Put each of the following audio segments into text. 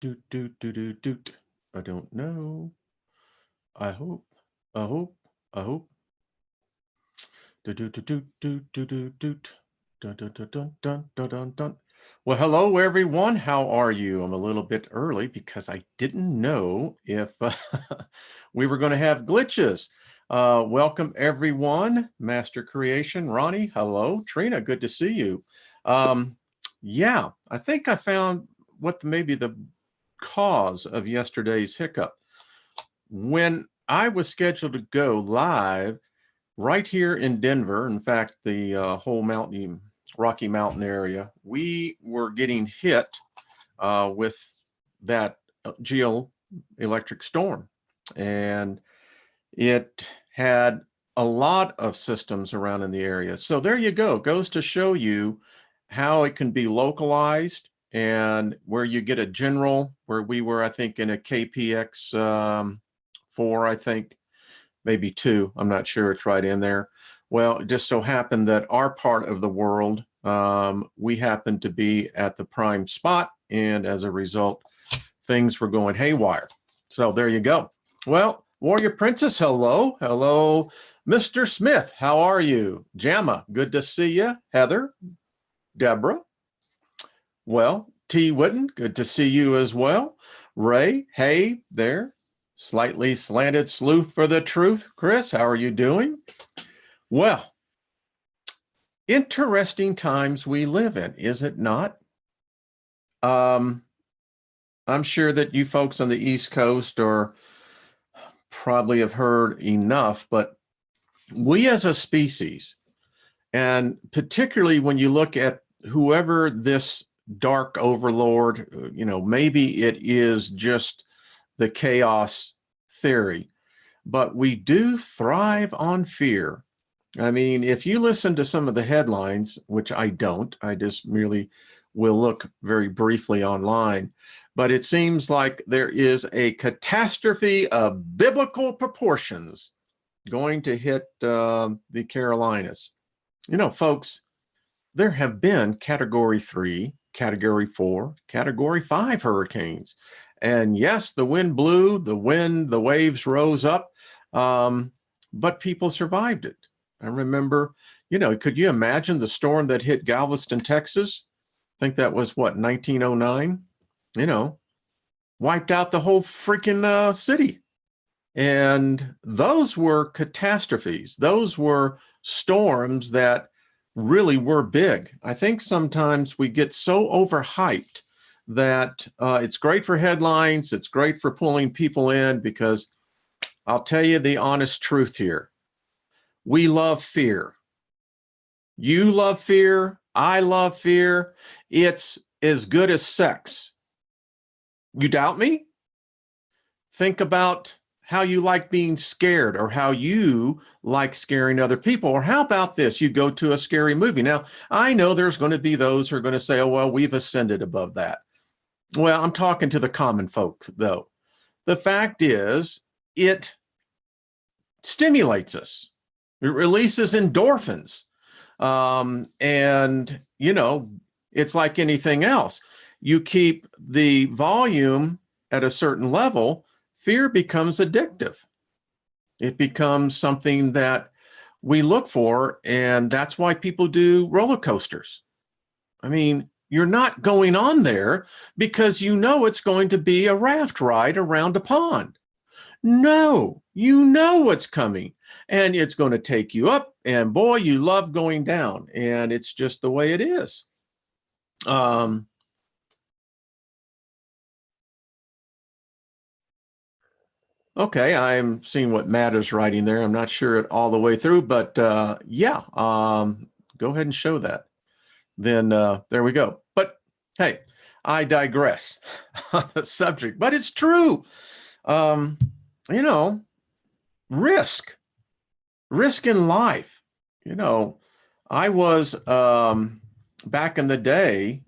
Doot, doot, doot, doot, doot. I don't know. I hope. I hope. I hope. Doot, doot, doot, doot, doot, doot, doot, doot. Dun, dun, dun, dun, dun, dun, dun, dun. Well, hello, everyone. How are you? I'm a little bit early because I didn't know if we were going to have glitches. Welcome, everyone. Master Creation. Ronnie, hello. Trina, good to see you. Yeah, I think I found what maybe the cause of yesterday's hiccup. When I was scheduled to go live right here in Denver, in fact, the whole Rocky Mountain area, we were getting hit with that geoelectric storm. And it had a lot of systems around in the area. So there you go. Goes to show you how it can be localized, and where you get a general, where we were, I think, in a KPX 4, I think, maybe 2. I'm not sure. It's right in there. Well, it just so happened that our part of the world, we happened to be at the prime spot. And as a result, things were going haywire. So there you go. Well, Warrior Princess, hello. Hello, Mr. Smith. How are you? Jamma, good to see you. Heather, Deborah. Well, T. Witten, good to see you as well. Ray, hey there. Slightly slanted sleuth for the truth. Chris, how are you doing? Well, interesting times we live in, is it not? I'm sure that you folks on the East Coast or probably have heard enough, but we as a species, and particularly when you look at whoever this dark overlord, maybe it is just the chaos theory, but we do thrive on fear. I mean, if you listen to some of the headlines, which I don't, I just merely will look very briefly online, but it seems like there is a catastrophe of biblical proportions going to hit the Carolinas. Folks, there have been Category 3, Category 4, Category 5 hurricanes. And yes, the wind blew, the waves rose up, but people survived it. I remember, could you imagine the storm that hit Galveston, Texas? I think that was what, 1909? Wiped out the whole freaking city. And those were catastrophes. Those were storms that really were big. I think sometimes we get so overhyped that it's great for headlines. It's great for pulling people in, because I'll tell you the honest truth here. We love fear. You love fear. I love fear. It's as good as sex. You doubt me? Think about how you like being scared, or how you like scaring other people. Or how about this? You go to a scary movie. Now, I know there's going to be those who are going to say, oh, well, we've ascended above that. Well, I'm talking to the common folks, though. The fact is, it stimulates us. It releases endorphins. And, it's like anything else. You keep the volume at a certain level, fear becomes addictive. It becomes something that we look for, and that's why people do roller coasters. I mean, you're not going on there because it's going to be a raft ride around a pond. No, you know what's coming, and it's going to take you up, and boy, you love going down, and it's just the way it is. Okay, I'm seeing what Matt is writing there. I'm not sure it all the way through, but yeah, go ahead and show that. Then there we go. But hey, I digress on the subject, but it's true. Risk in life. I was back in the day,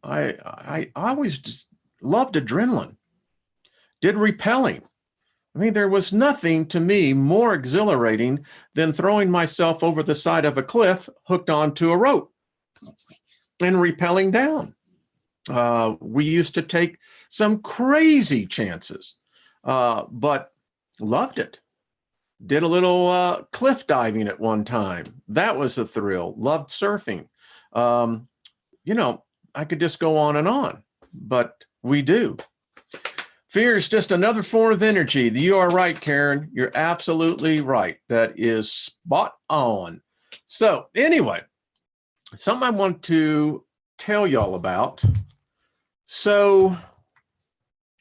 I always just loved adrenaline, did rappelling. I mean, there was nothing to me more exhilarating than throwing myself over the side of a cliff hooked onto a rope and rappelling down. We used to take some crazy chances, but loved it. Did a little cliff diving at one time. That was a thrill. Loved surfing. Um, you know, I could just go on and on, but we do. Fear is just another form of energy. You are right, Karen. You're absolutely right. That is spot on. So anyway, something I want to tell y'all about. So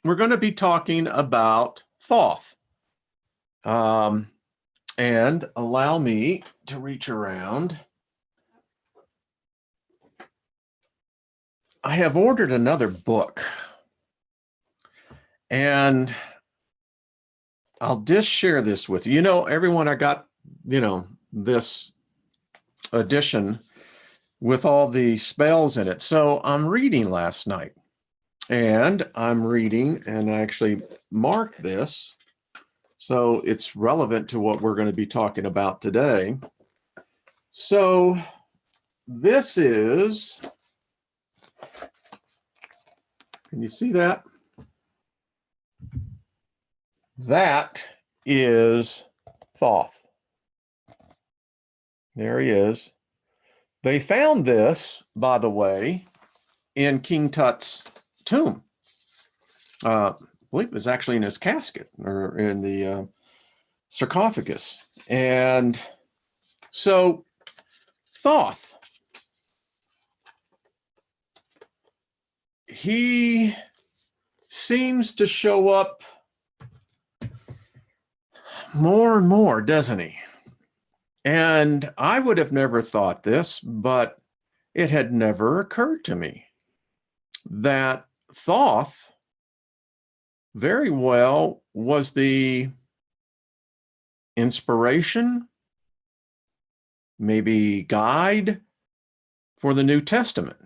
we're going to be talking about Thoth. And allow me to reach around. I have ordered another book. And I'll just share this with you. You know, everyone, I got, this edition with all the spells in it. So I'm reading last night. And I'm reading, and I actually marked this, so it's relevant to what we're going to be talking about today. So this is, can you see that? That is Thoth. There he is. They found this, by the way, in King Tut's tomb. I believe it was actually in his casket or in the sarcophagus. And so Thoth, he seems to show up more and more, doesn't he? And I would have never thought this, but it had never occurred to me that Thoth very well was the inspiration, maybe guide for the New Testament.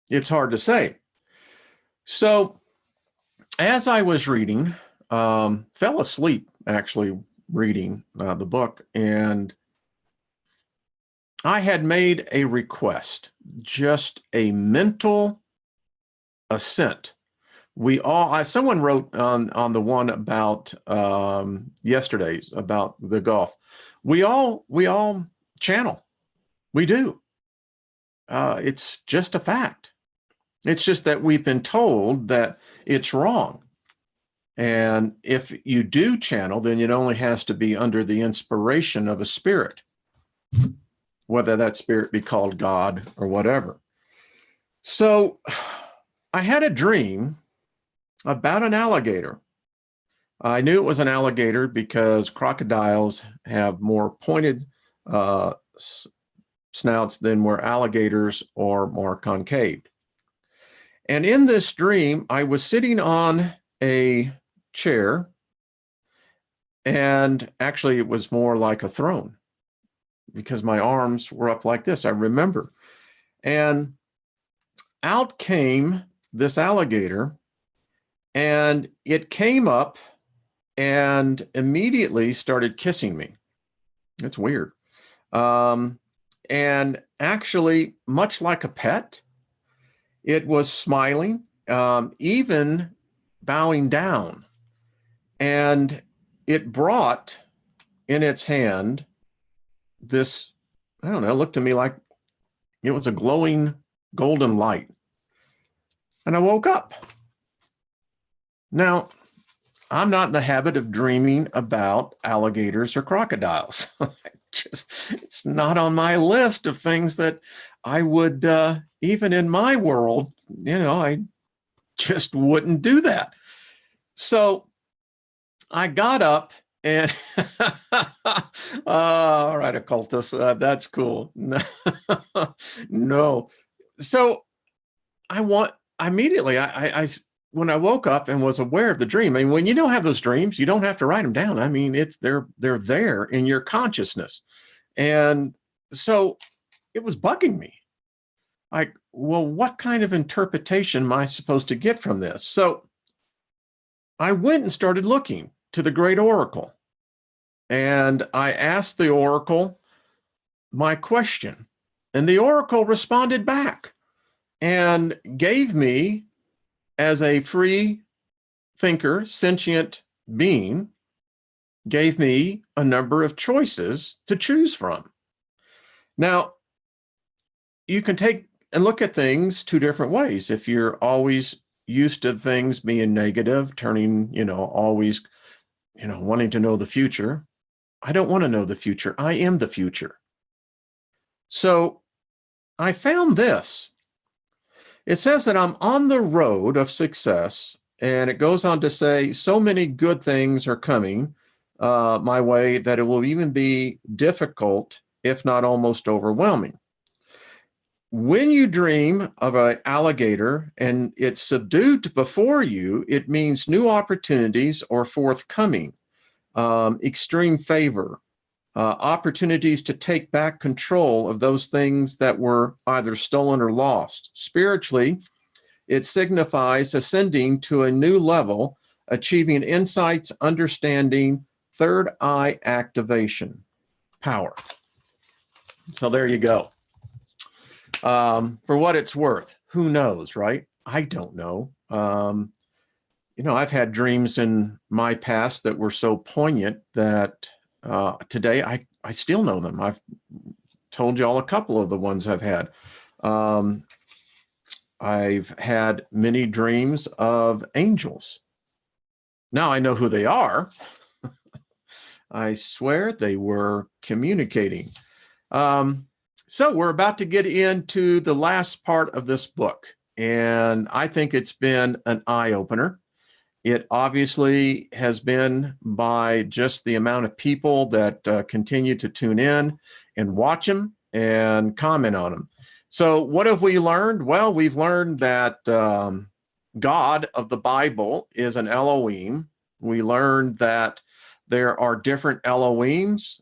It's hard to say. So as I was reading, fell asleep actually reading the book, and I had made a request, just a mental assent. We all, someone wrote on the one about yesterday's about the Gulf. We all channel. We do. It's just a fact. It's just that we've been told that it's wrong. And if you do channel, then it only has to be under the inspiration of a spirit, whether that spirit be called God or whatever. So I had a dream about an alligator. I knew it was an alligator because crocodiles have more pointed snouts than where alligators are more concave. And in this dream, I was sitting on a chair, and actually it was more like a throne because my arms were up like this, I remember. And out came this alligator, and it came up and immediately started kissing me. It's weird. And actually, much like a pet, it was smiling, even bowing down. And it brought in its hand this, I don't know, it looked to me like it was a glowing golden light. And I woke up. Now, I'm not in the habit of dreaming about alligators or crocodiles. It's not on my list of things that I would, even in my world, I just wouldn't do that. So I got up and, all right, occultist, that's cool. No. So immediately, I when I woke up and was aware of the dream, I mean, when you don't have those dreams, you don't have to write them down. I mean, they're there in your consciousness. And so it was bugging me. Like, well, what kind of interpretation am I supposed to get from this? So I went and started looking to the great oracle. And I asked the oracle my question. And the oracle responded back. and gave me, as a free thinker, sentient being, gave me a number of choices to choose from. Now, you can take and look at things two different ways. If you're always used to things being negative, turning, always, wanting to know the future. I don't want to know the future. I am the future. So I found this. It says that I'm on the road of success, and it goes on to say, so many good things are coming my way that it will even be difficult, if not almost overwhelming. When you dream of an alligator and it's subdued before you, it means new opportunities are forthcoming, extreme favor, opportunities to take back control of those things that were either stolen or lost. Spiritually, it signifies ascending to a new level, achieving insights, understanding, third eye activation, power. So there you go. For what it's worth, who knows, right? I don't know. I've had dreams in my past that were so poignant that today I still know them. I've told you all a couple of the ones I've had. I've had many dreams of angels. Now I know who they are. I swear they were communicating. So we're about to get into the last part of this book, and I think it's been an eye-opener. It obviously has been by just the amount of people that continue to tune in and watch them and comment on them. So what have we learned? Well, we've learned that God of the Bible is an Elohim. We learned that there are different Elohims.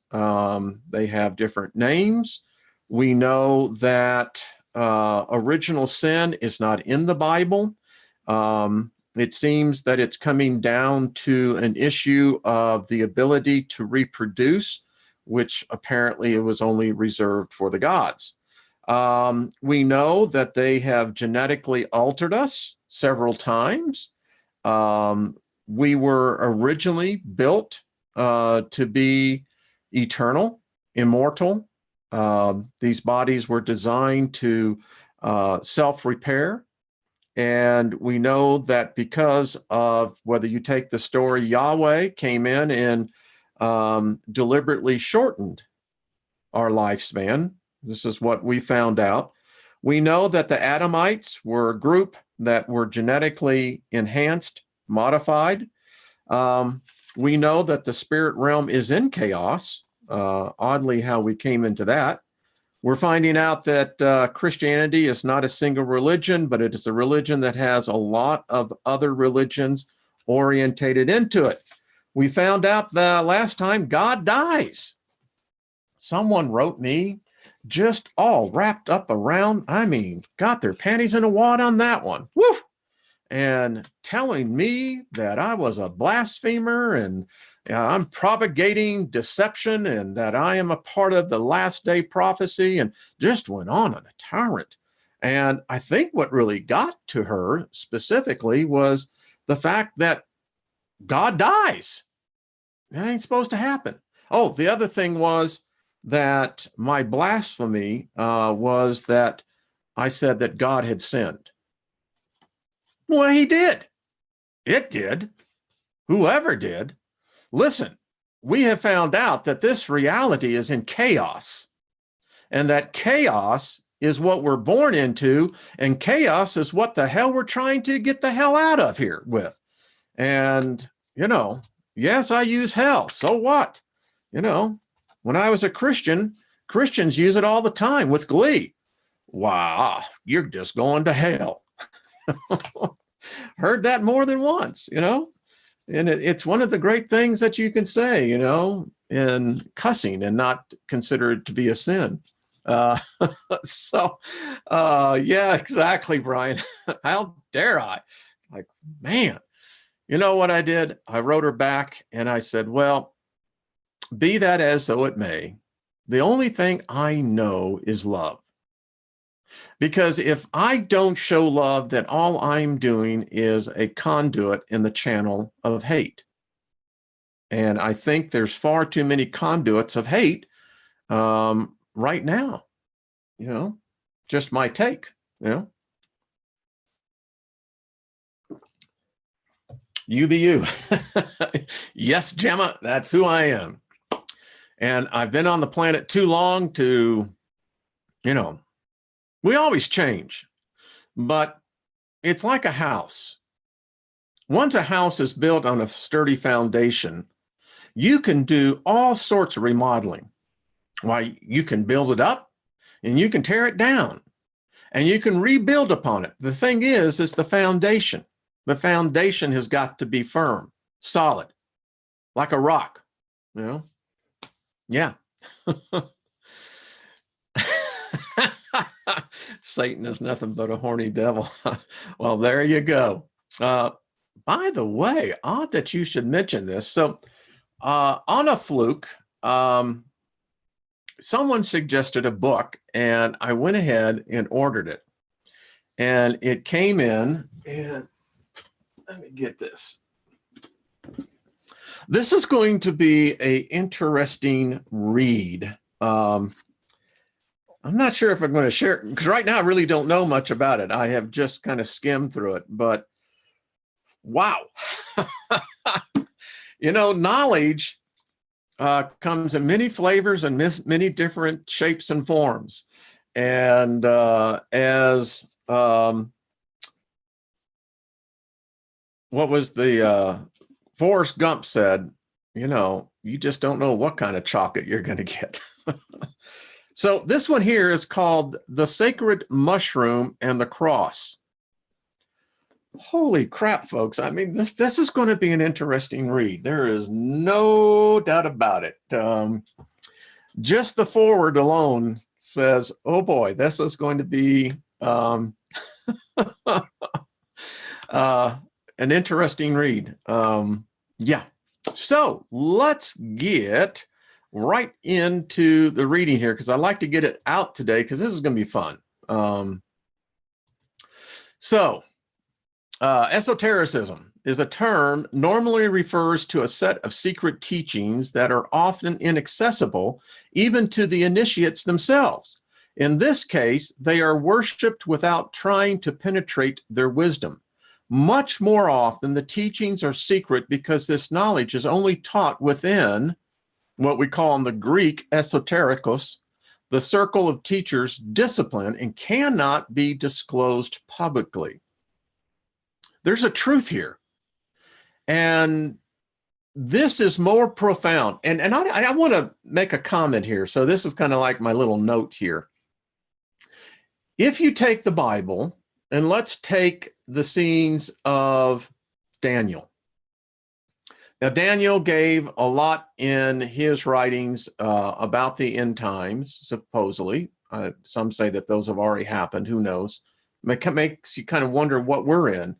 They have different names. We know that original sin is not in the Bible. It seems that it's coming down to an issue of the ability to reproduce, which apparently it was only reserved for the gods. We know that they have genetically altered us several times. We were originally built to be eternal, immortal. These bodies were designed to self-repair. And we know that because of whether you take the story, Yahweh came in and deliberately shortened our lifespan. This is what we found out. We know that the Adamites were a group that were genetically enhanced, modified. We know that the spirit realm is in chaos. Oddly, how we came into that. We're finding out that Christianity is not a single religion, but it is a religion that has a lot of other religions orientated into it. We found out the last time God dies. Someone wrote me just all wrapped up around, got their panties in a wad on that one. Woo! And telling me that I was a blasphemer and I'm propagating deception and that I am a part of the last day prophecy, and just went on a tyrant. And I think what really got to her specifically was the fact that God dies. That ain't supposed to happen. Oh, the other thing was that my blasphemy was that I said that God had sinned. Well, he did. It did. Whoever did. Listen, we have found out that this reality is in chaos, and that chaos is what we're born into, and chaos is what the hell we're trying to get the hell out of here with. And, yes, I use hell. So what? When I was a Christian, Christians use it all the time with glee. Wow, you're just going to hell. Heard that more than once, and it's one of the great things that you can say, in cussing and not consider it to be a sin. Yeah, exactly, Brian. How dare I? Like, man, you know what I did? I wrote her back and I said, well, be that as though it may, the only thing I know is love. Because if I don't show love, then all I'm doing is a conduit in the channel of hate. And I think there's far too many conduits of hate right now, just my take, You be you. Yes, Gemma, that's who I am. And I've been on the planet too long to, we always change, but it's like a house. Once a house is built on a sturdy foundation, you can do all sorts of remodeling. Why, you can build it up and you can tear it down and you can rebuild upon it. The thing is the foundation. The foundation has got to be firm, solid, like a rock, Yeah. Satan is nothing but a horny devil. Well, there you go. By the way, odd that you should mention this. So on a fluke, someone suggested a book and I went ahead and ordered it. And it came in, and let me get this. This is going to be an interesting read. I'm not sure if I'm going to share it, because right now I really don't know much about it. I have just kind of skimmed through it, but wow. Knowledge comes in many flavors and many different shapes and forms. And as what was the Forrest Gump said, you just don't know what kind of chocolate you're going to get. So this one here is called The Sacred Mushroom and the Cross. Holy crap, folks. I mean, this is going to be an interesting read. There is no doubt about it. Just the forward alone says, oh boy, this is going to be an interesting read. Yeah. So let's get right into the reading here, because I like to get it out today because this is going to be fun. Esotericism is a term normally refers to a set of secret teachings that are often inaccessible even to the initiates themselves. In this case, they are worshipped without trying to penetrate their wisdom. Much more often, the teachings are secret because this knowledge is only taught within what we call in the Greek esoterikos, the circle of teachers' discipline, and cannot be disclosed publicly. There's a truth here. And this is more profound. And I want to make a comment here. So this is kind of like my little note here. If you take the Bible, and let's take the scenes of Daniel. Now, Daniel gave a lot in his writings about the end times, supposedly. Some say that those have already happened. Who knows? Makes you kind of wonder what we're in,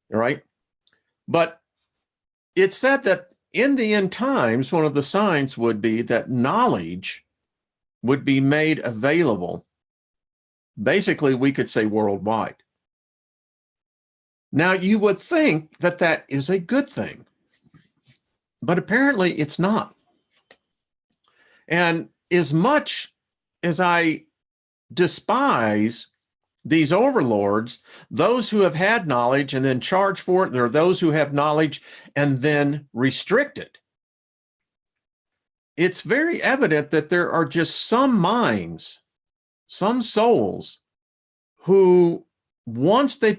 right? But it said that in the end times, one of the signs would be that knowledge would be made available. Basically, we could say worldwide. Now, you would think that that is a good thing, but apparently it's not. And as much as I despise these overlords, those who have had knowledge and then charge for it, there are those who have knowledge and then restrict it. It's very evident that there are just some minds, some souls, who once they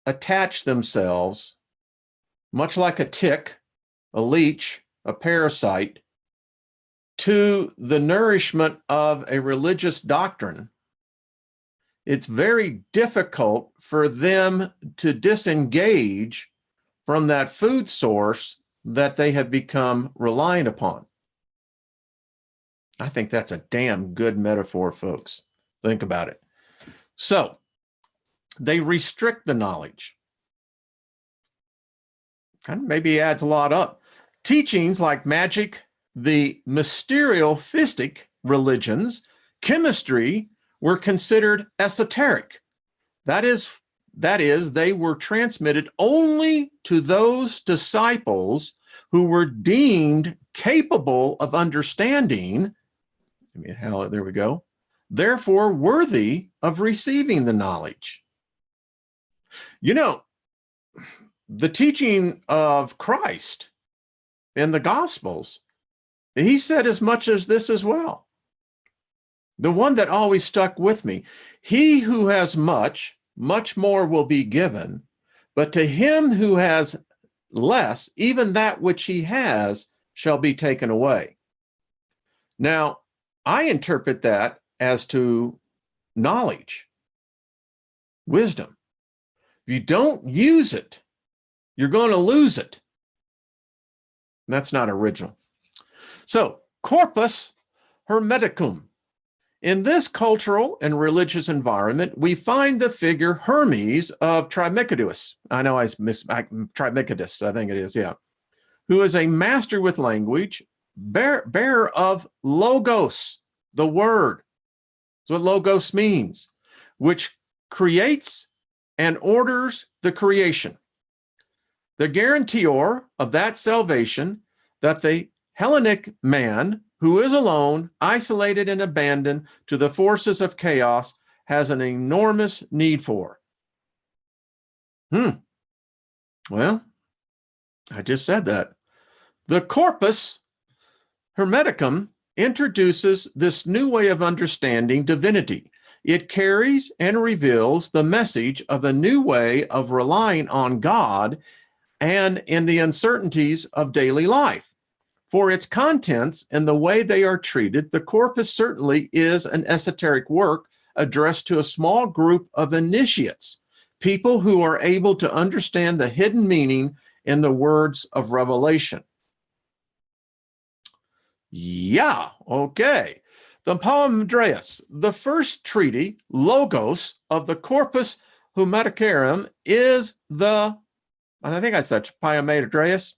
attach themselves, much like a tick, a leech, a parasite, to the nourishment of a religious doctrine, it's very difficult for them to disengage from that food source that they have become reliant upon. I think that's a damn good metaphor, folks. Think about it. So they restrict the knowledge. Kind of maybe adds a lot up. Teachings like magic, the mysteriophysic religions, chemistry were considered esoteric. That is, they were transmitted only to those disciples who were deemed capable of understanding, there we go, therefore worthy of receiving the knowledge. You know, the teaching of Christ in the Gospels, he said as much as this as well. The one that always stuck with me, he who has much, much more will be given, but to him who has less, even that which he has shall be taken away. Now, I interpret that as to knowledge, wisdom. If you don't use it, you're going to lose it. That's not original. So, corpus hermeticum. In this cultural and religious environment, we find the figure Hermes of Trismegistus. I know Trismegistus, I think it is, yeah. Who is a master with language, bearer of logos, the word. That's what logos means, which creates and orders the creation. The guarantor of that salvation that the Hellenic man who is alone, isolated and abandoned to the forces of chaos has an enormous need for. Well, I just said that. The corpus hermeticum introduces this new way of understanding divinity. It carries and reveals the message of a new way of relying on God and in the uncertainties of daily life. For its contents and the way they are treated, the corpus certainly is an esoteric work addressed to a small group of initiates, people who are able to understand the hidden meaning in the words of revelation. Yeah, okay. The Polymadraeus, the first treaty, logos, of the Corpus Hermeticarum is the, and I think I said Polymadraeus,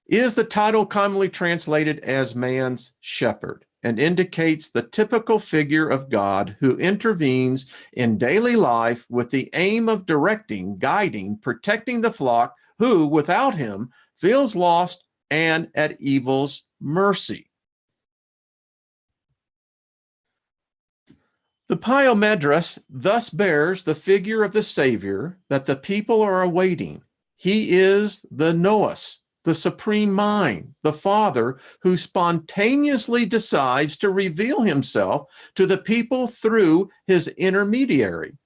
is the title commonly translated as man's shepherd and indicates the typical figure of God who intervenes in daily life with the aim of directing, guiding, protecting the flock who, without him, feels lost and at evil's mercy. The Polymadraeus thus bears the figure of the Savior that the people are awaiting. He is the Nous, the supreme mind, the Father who spontaneously decides to reveal himself to the people through his intermediary.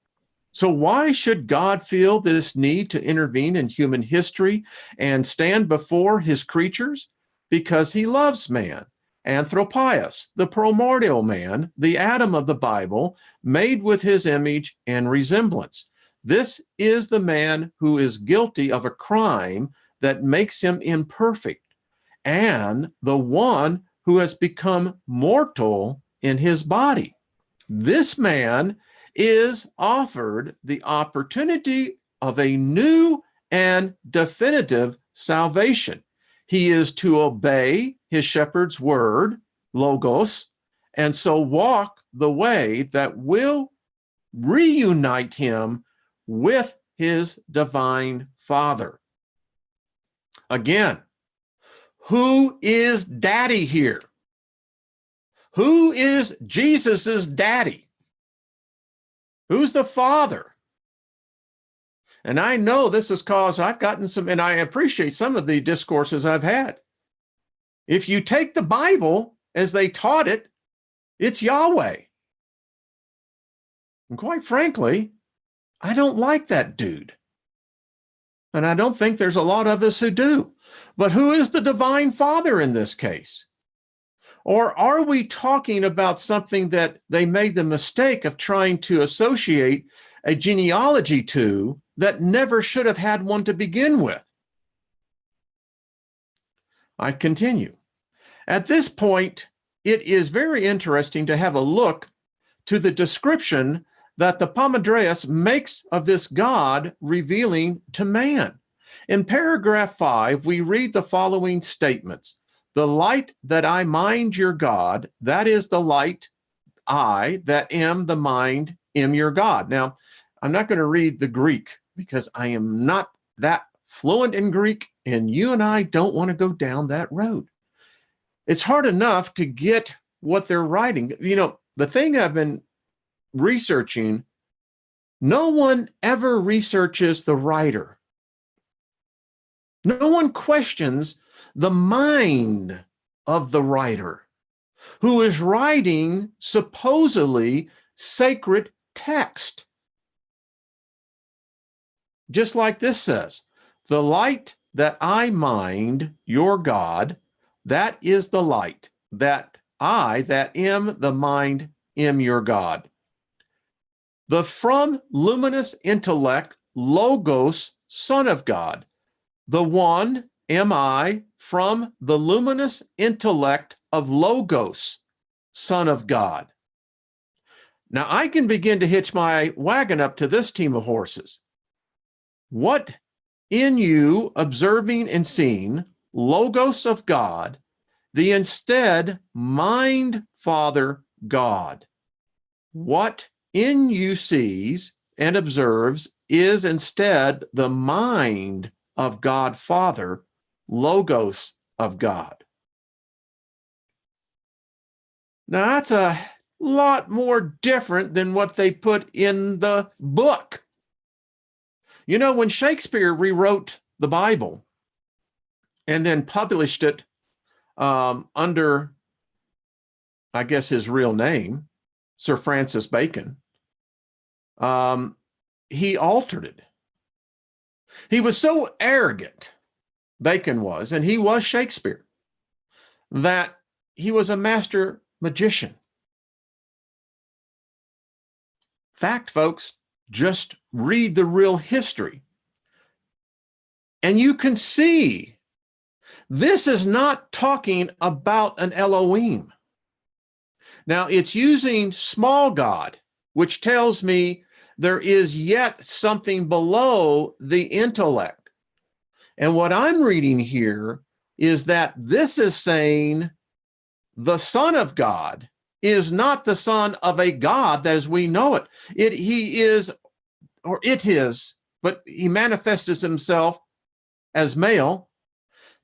So why should God feel this need to intervene in human history and stand before his creatures? Because he loves man. Anthropos, the primordial man, the Adam of the Bible, made with his image and resemblance. This is the man who is guilty of a crime that makes him imperfect, and the one who has become mortal in his body. This man is offered the opportunity of a new and definitive salvation. He is to obey his shepherd's word, logos, and so walk the way that will reunite him with his divine Father. Again, who is daddy here? Who is Jesus's daddy? Who's the Father? And I know this is cause I've gotten some, and I appreciate some of the discourses I've had. If you take the Bible as they taught it, it's Yahweh. And quite frankly, I don't like that dude. And I don't think there's a lot of us who do. But who is the divine Father in this case? Or are we talking about something that they made the mistake of trying to associate a genealogy to that never should have had one to begin with? I continue. At this point, it is very interesting to have a look to the description that the Polymadraeus makes of this God revealing to man. In paragraph 5, we read the following statements. The light that I mind your God, that is the light I that am the mind am your God. Now, I'm not going to read the Greek because I am not that fluent in Greek, and you and I don't want to go down that road. It's hard enough to get what they're writing. You know, the thing I've been researching, no one ever researches the writer. No one questions the mind of the writer who is writing supposedly sacred text. Just like this says, the light that I mind your God, that is the light that I that am the mind am your God. The from luminous intellect, Logos, Son of God. The one am I from the luminous intellect of Logos, Son of God. Now I can begin to hitch my wagon up to this team of horses. What in you observing and seeing, Logos of God, the instead mind Father God. What in you sees and observes is instead the mind of God Father, Logos of God. Now that's a lot more different than what they put in the book. You know, when Shakespeare rewrote the Bible and then published it under, I guess, his real name, Sir Francis Bacon, he altered it. He was so arrogant, Bacon was, and he was Shakespeare, that he was a master magician. Fact, folks, just read the real history. And you can see this is not talking about an Elohim. Now, it's using small God, which tells me there is yet something below the intellect. And what I'm reading here is that this is saying the Son of God is not the son of a God as we know it. He is, but he manifests himself as male,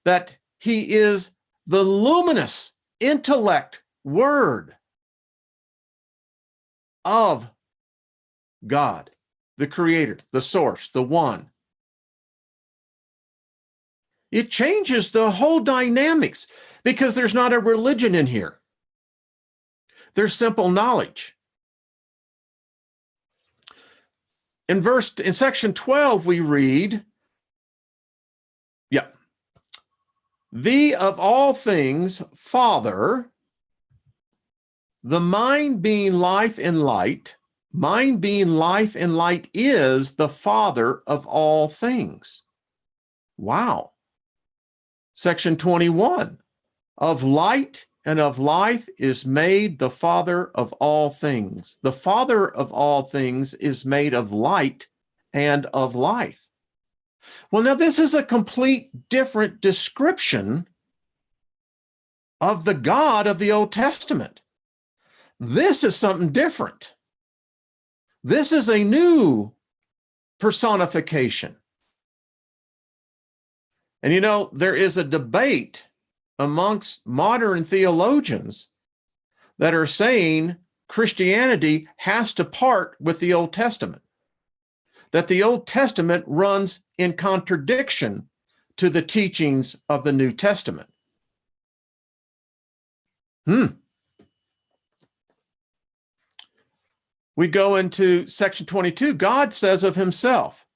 that he is the luminous intellect word of God, the creator, the source, the one. It changes the whole dynamics because there's not a religion in here. There's simple knowledge. In section 12, we read, the of all things, Father, the mind being life and light, mind being life and light is the Father of all things. Wow. Section 21, of light and of life is made the Father of all things. The Father of all things is made of light and of life. Well, now this is a complete different description of the God of the Old Testament. This is something different. This is a new personification. And you know, there is a debate amongst modern theologians that are saying Christianity has to part with the Old Testament, that the Old Testament runs in contradiction to the teachings of the New Testament. We go into section 22. God says of himself,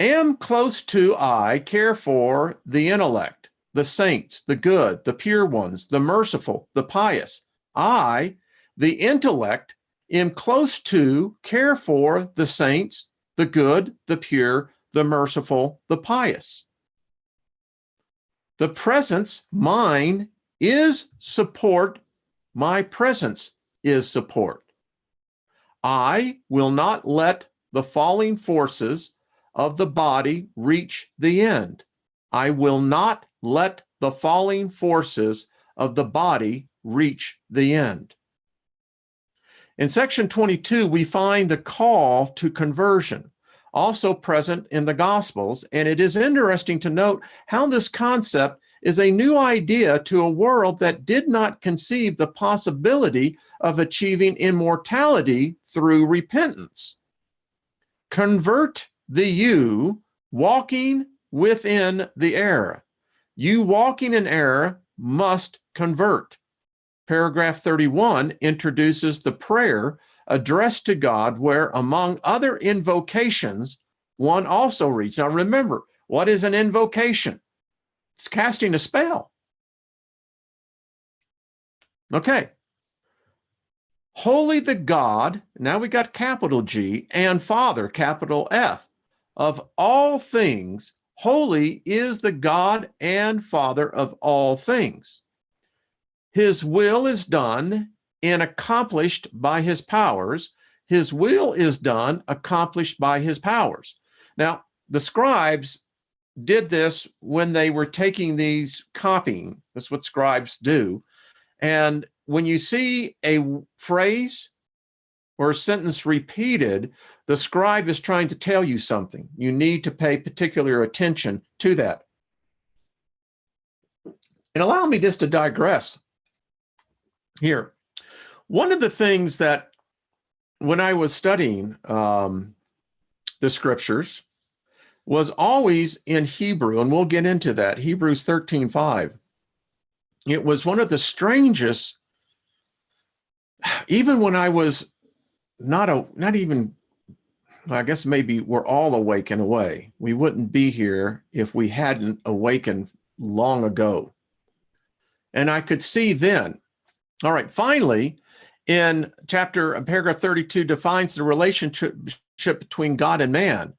am close to I, care for the intellect, the saints, the good, the pure ones, the merciful, the pious. I, the intellect, am close to, care for the saints, the good, the pure, the merciful, the pious. The presence, mine, is support. My presence is support. I will not let the falling forces of the body reach the end. I will not let the falling forces of the body reach the end. In section 22, we find the call to conversion, also present in the Gospels, and it is interesting to note how this concept is a new idea to a world that did not conceive the possibility of achieving immortality through repentance. Convert the you walking within the error. You walking in error must convert. Paragraph 31 introduces the prayer addressed to God, where, among other invocations, one also reads. Now remember, what is an invocation? It's casting a spell. Okay. Holy the God, now we got capital G, and Father, capital F, of all things. Holy is the God and Father of all things. His will is done and accomplished by his powers. His will is done, accomplished by his powers. Now, the scribes did this when they were taking these, copying. That's what scribes do. And when you see a phrase or a sentence repeated, the scribe is trying to tell you something. You need to pay particular attention to that. And allow me just to digress here. One of the things that when I was studying the scriptures was always in Hebrew, and we'll get into that, Hebrews 13:5. It was one of the strangest, even when I was not even, I guess maybe we're all awake in a way. We wouldn't be here if we hadn't awakened long ago. And I could see then. All right, finally, in paragraph 32 defines the relationship between God and man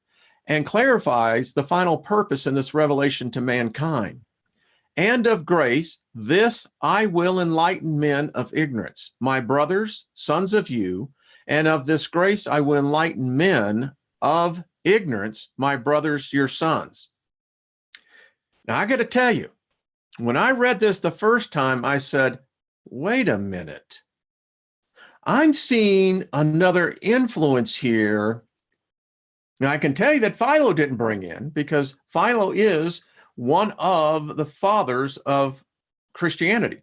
and clarifies the final purpose in this revelation to mankind. And of grace, this I will enlighten men of ignorance, my brothers, sons of you, and of this grace I will enlighten men of ignorance, my brothers, your sons. Now, I got to tell you, when I read this the first time, I said, wait a minute. I'm seeing another influence here. Now, I can tell you that Philo didn't bring in, because Philo is one of the fathers of Christianity.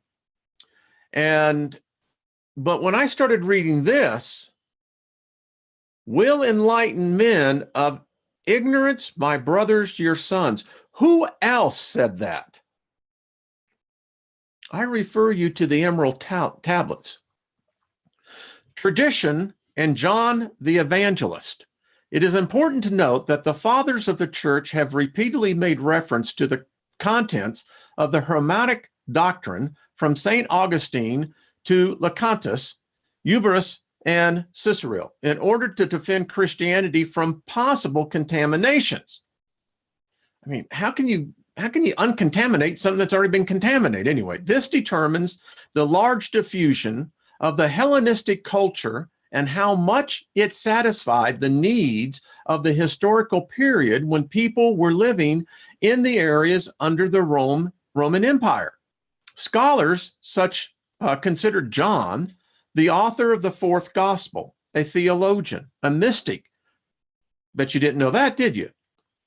But when I started reading this, will enlighten men of ignorance, my brothers, your sons. Who else said that? I refer you to the Emerald Tablets. Tradition and John the Evangelist. It is important to note that the fathers of the church have repeatedly made reference to the contents of the Hermetic doctrine from St. Augustine to Lecantus, Euberus, and Cicero in order to defend Christianity from possible contaminations. I mean, how can you uncontaminate something that's already been contaminated? Anyway, this determines the large diffusion of the Hellenistic culture and how much it satisfied the needs of the historical period when people were living in the areas under the Roman Empire. Scholars considered John the author of the fourth gospel, a theologian, a mystic. Bet you didn't know that, did you?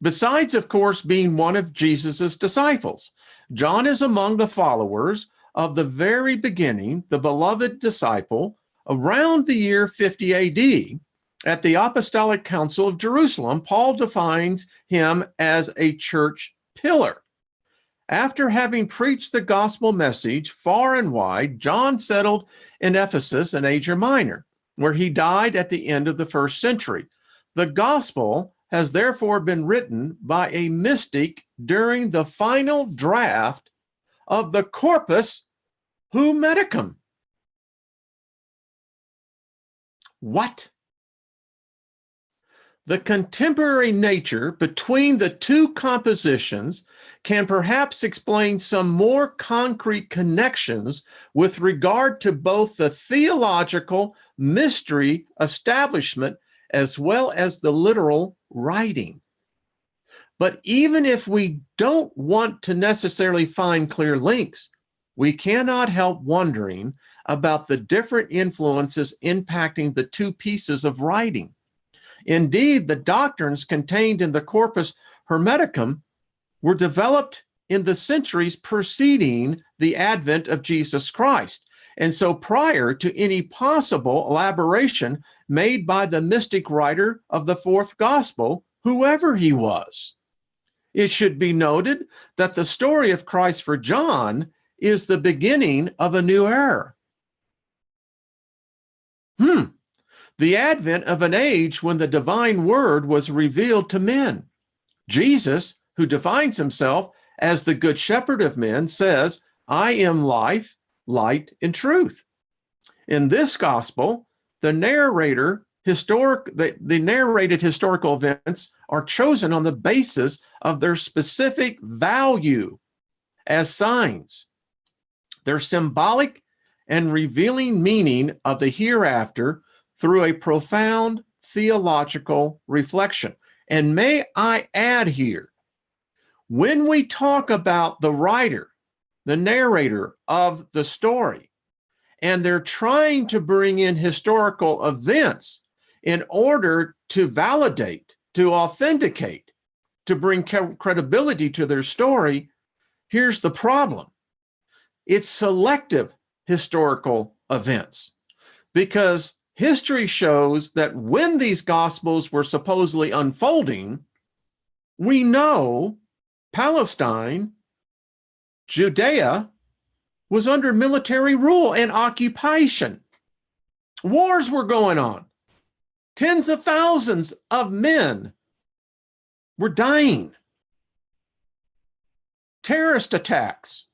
Besides, of course, being one of Jesus's disciples, John is among the followers of the very beginning, the beloved disciple, around the year 50 AD. At the Apostolic Council of Jerusalem, Paul defines him as a church pillar. After having preached the gospel message far and wide, John settled in Ephesus in Asia Minor, where he died at the end of the first century. The gospel has therefore been written by a mystic during the final draft of the Corpus Hermeticum. What? The contemporary nature between the two compositions can perhaps explain some more concrete connections with regard to both the theological mystery establishment as well as the literal writing. But even if we don't want to necessarily find clear links, we cannot help wondering about the different influences impacting the two pieces of writing. Indeed, the doctrines contained in the Corpus Hermeticum were developed in the centuries preceding the advent of Jesus Christ. And so prior to any possible elaboration made by the mystic writer of the fourth gospel, whoever he was. It should be noted that the story of Christ for John is the beginning of a new era. The advent of an age when the divine word was revealed to men. Jesus, who defines himself as the good shepherd of men, says, I am life, light, and truth. In this gospel, the narrated historical events are chosen on the basis of their specific value as signs. Their symbolic and revealing meaning of the hereafter through a profound theological reflection. And may I add here, when we talk about the writer, the narrator of the story, and they're trying to bring in historical events in order to validate, to authenticate, to bring credibility to their story, here's the problem. It's selective historical events, because history shows that when these gospels were supposedly unfolding, we know Palestine, Judea, was under military rule and occupation. Wars were going on. Tens of thousands of men were dying. Terrorist attacks.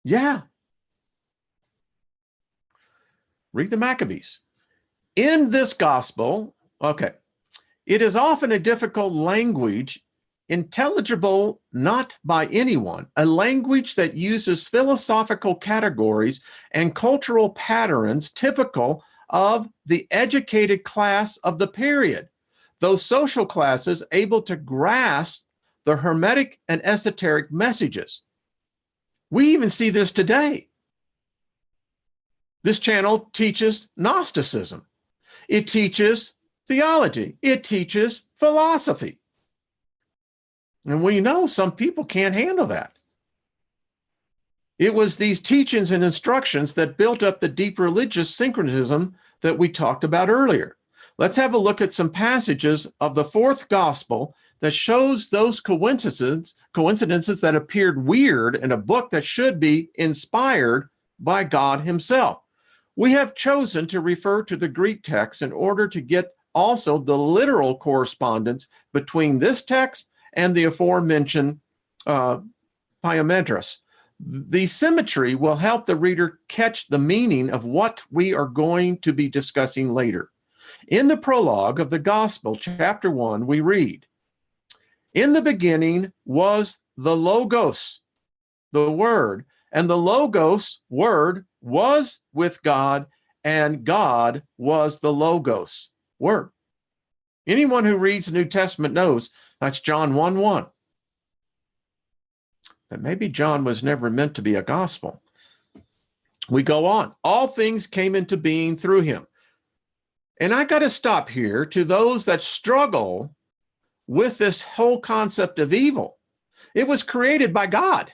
Yeah. Read the Maccabees. In this gospel, it is often a difficult language, intelligible not by anyone, a language that uses philosophical categories and cultural patterns typical of the educated class of the period, those social classes able to grasp the hermetic and esoteric messages. We even see this today. This channel teaches Gnosticism. It teaches theology. It teaches philosophy. And we know some people can't handle that. It was these teachings and instructions that built up the deep religious syncretism that we talked about earlier. Let's have a look at some passages of the fourth gospel that shows those coincidences that appeared weird in a book that should be inspired by God himself. We have chosen to refer to the Greek text in order to get also the literal correspondence between this text and the aforementioned Paimentos. The symmetry will help the reader catch the meaning of what we are going to be discussing later. In the prologue of the Gospel, chapter 1, we read, "In the beginning was the Logos, the Word, and the Logos, Word, was with God, and God was the Logos, Word." Anyone who reads the New Testament knows that's John 1:1. But maybe John was never meant to be a gospel. We go on. All things came into being through him. And I got to stop here to those that struggle with this whole concept of evil. It was created by God.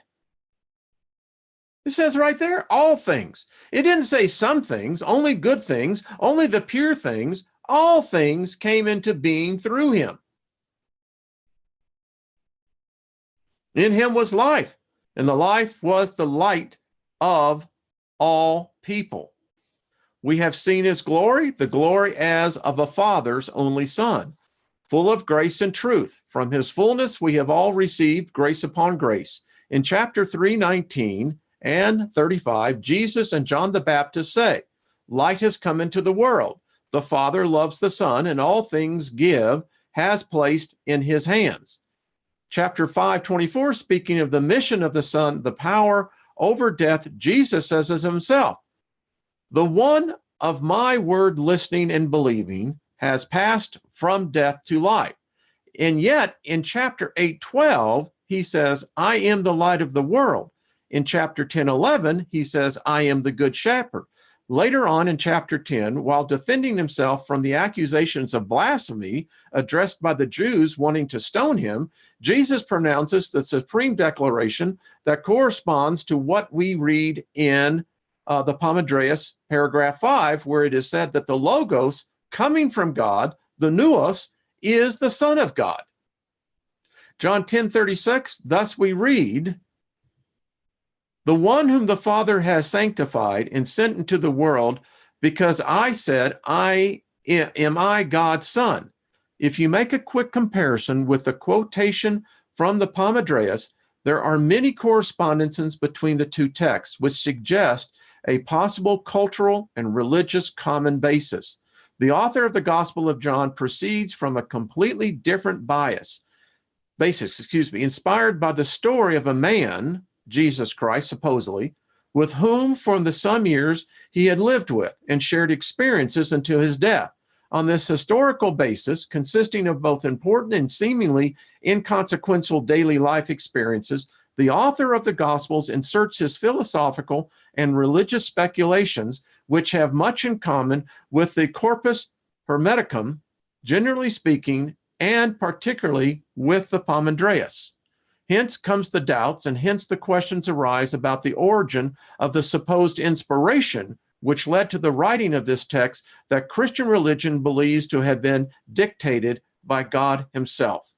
It says right there, all things. It didn't say some things, only good things, only the pure things. All things came into being through him. In him was life, and the life was the light of all people. We have seen his glory, the glory as of a Father's only Son, full of grace and truth. From his fullness we have all received grace upon grace. In chapter 3:19 and 35, Jesus and John the Baptist say, "Light has come into the world. The Father loves the Son, and all things has placed in his hands." Chapter 5:24, speaking of the mission of the Son, the power over death, Jesus says as himself, "The one of my word listening and believing has passed from death to life. And yet in chapter 8:12, he says, I am the light of the world. In chapter 10:11, he says, I am the good shepherd. Later on in chapter 10, while defending himself from the accusations of blasphemy addressed by the Jews wanting to stone him, Jesus pronounces the supreme declaration that corresponds to what we read in the Parmenides, paragraph 5, where it is said that the Logos coming from God, the Nous, is the Son of God. John 10:36, thus we read, the one whom the Father has sanctified and sent into the world, because I said, am I God's Son? If you make a quick comparison with the quotation from the Parmenides, there are many correspondences between the two texts, which suggest a possible cultural and religious common basis. The author of the Gospel of John proceeds from a completely different basis, inspired by the story of a man, Jesus Christ, supposedly, with whom for some years he had lived with and shared experiences until his death. On this historical basis, consisting of both important and seemingly inconsequential daily life experiences, the author of the Gospels inserts his philosophical and religious speculations, which have much in common with the corpus hermeticum, generally speaking, and particularly with the Parmenides. Hence comes the doubts, and hence the questions arise about the origin of the supposed inspiration which led to the writing of this text that Christian religion believes to have been dictated by God himself.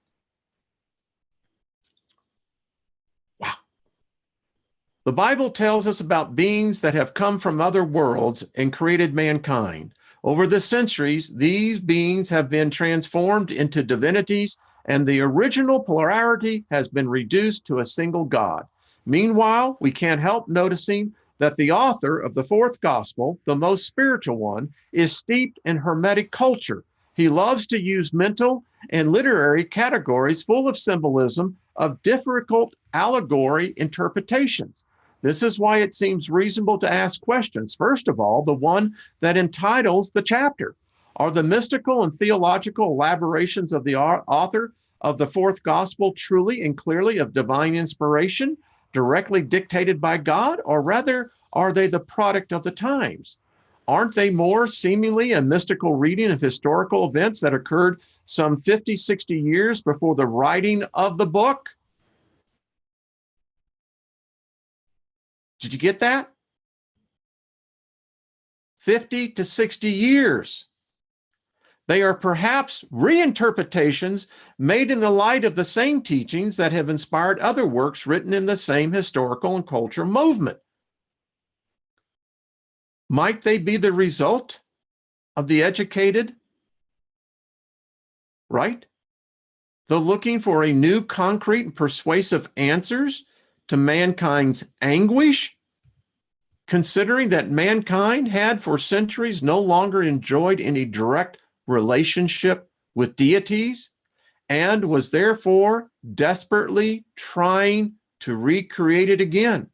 Wow. The Bible tells us about beings that have come from other worlds and created mankind. Over the centuries, these beings have been transformed into divinities, and the original plurality has been reduced to a single God. Meanwhile, we can't help noticing that the author of the fourth gospel, the most spiritual one, is steeped in Hermetic culture. He loves to use mental and literary categories full of symbolism of difficult allegory interpretations. This is why it seems reasonable to ask questions. First of all, the one that entitles the chapter. Are the mystical and theological elaborations of the author of the fourth gospel truly and clearly of divine inspiration, directly dictated by God, or rather, are they the product of the times? Aren't they more seemingly a mystical reading of historical events that occurred some 50, 60 years before the writing of the book? Did you get that? 50 to 60 years. They are perhaps reinterpretations made in the light of the same teachings that have inspired other works written in the same historical and cultural movement. Might they be the result of the educated, right? The looking for a new concrete and persuasive answers to mankind's anguish, considering that mankind had for centuries no longer enjoyed any direct relationship with deities and was therefore desperately trying to recreate it again.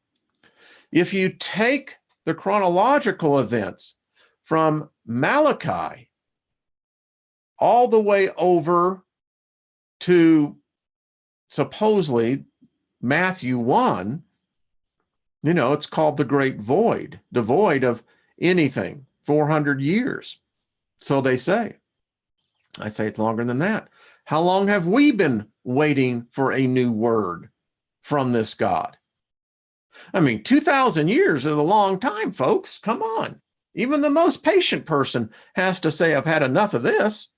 If you take the chronological events from Malachi all the way over to supposedly Matthew 1, it's called the Great Void, devoid of anything, 400 years. So they say. I say it's longer than that. How long have we been waiting for a new word from this God? 2,000 years is a long time, folks. Come on. Even the most patient person has to say, I've had enough of this.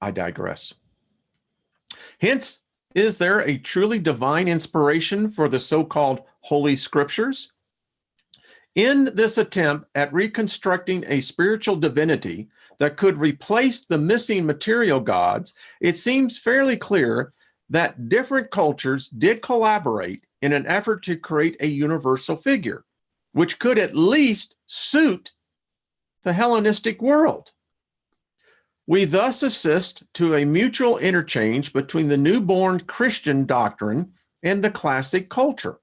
I digress. Hence, is there a truly divine inspiration for the so-called Holy Scriptures? In this attempt at reconstructing a spiritual divinity that could replace the missing material gods, it seems fairly clear that different cultures did collaborate in an effort to create a universal figure, which could at least suit the Hellenistic world. We thus assist to a mutual interchange between the newborn Christian doctrine and the classic culture,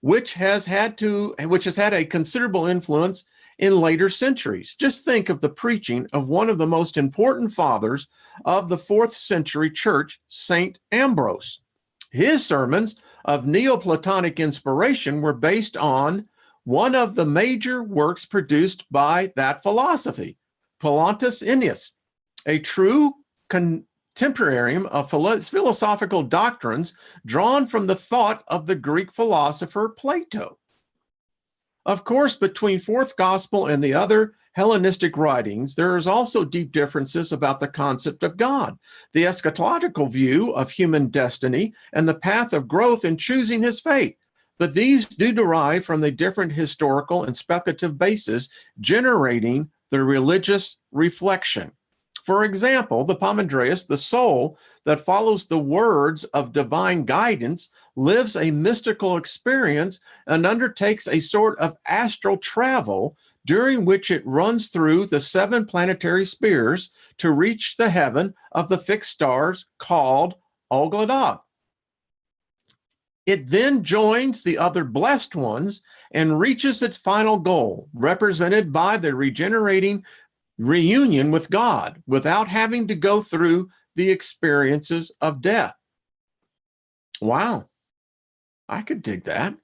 which has had a considerable influence in later centuries. Just think of the preaching of one of the most important fathers of the 4th century church, St. Ambrose. His sermons of Neoplatonic inspiration were based on one of the major works produced by that philosophy, Paulinus Ennius, a true contemporarium of philosophical doctrines drawn from the thought of the Greek philosopher Plato. Of course, between Fourth Gospel and the other Hellenistic writings, there is also deep differences about the concept of God, the eschatological view of human destiny, and the path of growth in choosing his faith. But these do derive from the different historical and speculative bases generating the religious reflection. For example, the Parmenides, the soul that follows the words of divine guidance, lives a mystical experience and undertakes a sort of astral travel during which it runs through the 7 planetary spheres to reach the heaven of the fixed stars called Ogladab. It then joins the other blessed ones and reaches its final goal, represented by the regenerating reunion with God without having to go through the experiences of death. Wow, I could dig that.